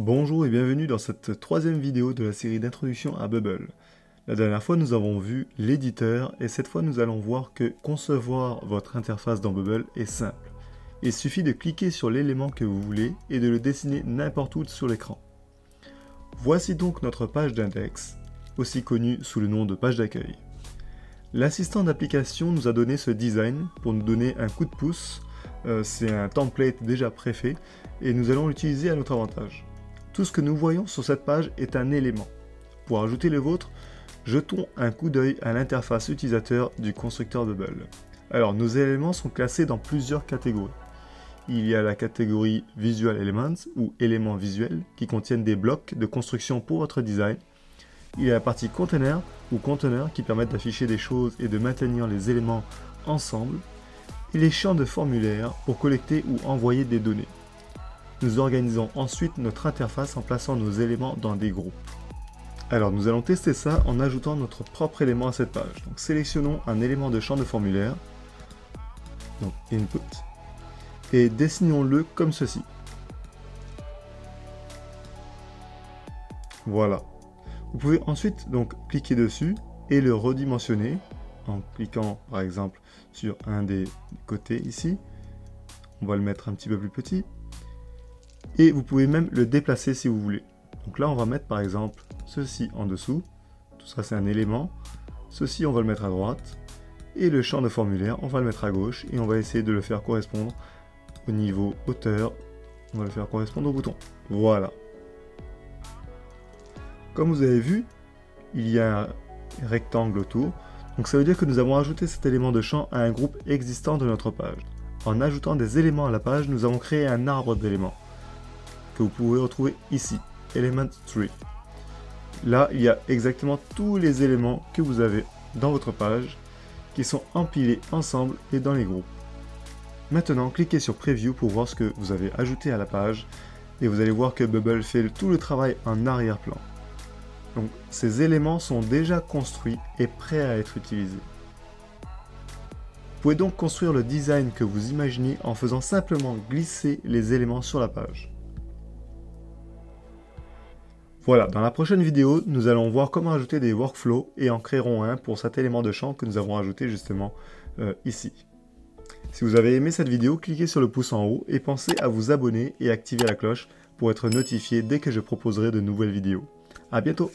Bonjour et bienvenue dans cette troisième vidéo de la série d'introduction à Bubble. La dernière fois nous avons vu l'éditeur et cette fois nous allons voir que concevoir votre interface dans Bubble est simple. Il suffit de cliquer sur l'élément que vous voulez et de le dessiner n'importe où sur l'écran. Voici donc notre page d'index, aussi connue sous le nom de page d'accueil. L'assistant d'application nous a donné ce design pour nous donner un coup de pouce. C'est un template déjà préfait et nous allons l'utiliser à notre avantage. Tout ce que nous voyons sur cette page est un élément. Pour ajouter le vôtre, jetons un coup d'œil à l'interface utilisateur du constructeur Bubble. Alors, nos éléments sont classés dans plusieurs catégories. Il y a la catégorie Visual Elements ou éléments visuels qui contiennent des blocs de construction pour votre design. Il y a la partie Container ou conteneurs qui permettent d'afficher des choses et de maintenir les éléments ensemble. Et les champs de formulaire pour collecter ou envoyer des données. Nous organisons ensuite notre interface en plaçant nos éléments dans des groupes. Alors nous allons tester ça en ajoutant notre propre élément à cette page. Donc sélectionnons un élément de champ de formulaire, donc input, et dessinons-le comme ceci. Voilà. Vous pouvez ensuite donc cliquer dessus et le redimensionner en cliquant par exemple sur un des côtés ici. On va le mettre un petit peu plus petit. Et vous pouvez même le déplacer si vous voulez. Donc là on va mettre par exemple ceci en dessous. Tout ça c'est un élément. Ceci on va le mettre à droite. Et le champ de formulaire on va le mettre à gauche. Et on va essayer de le faire correspondre au niveau hauteur. On va le faire correspondre au bouton. Voilà. Comme vous avez vu, il y a un rectangle autour. Donc ça veut dire que nous avons ajouté cet élément de champ à un groupe existant de notre page. En ajoutant des éléments à la page, nous avons créé un arbre d'éléments que vous pouvez retrouver ici, Element Tree. Là, il y a exactement tous les éléments que vous avez dans votre page qui sont empilés ensemble et dans les groupes. Maintenant, cliquez sur Preview pour voir ce que vous avez ajouté à la page et vous allez voir que Bubble fait tout le travail en arrière-plan. Donc, ces éléments sont déjà construits et prêts à être utilisés. Vous pouvez donc construire le design que vous imaginez en faisant simplement glisser les éléments sur la page. Voilà, dans la prochaine vidéo, nous allons voir comment ajouter des workflows et en créerons un pour cet élément de champ que nous avons ajouté justement ici. Si vous avez aimé cette vidéo, cliquez sur le pouce en haut et pensez à vous abonner et activer la cloche pour être notifié dès que je proposerai de nouvelles vidéos. À bientôt!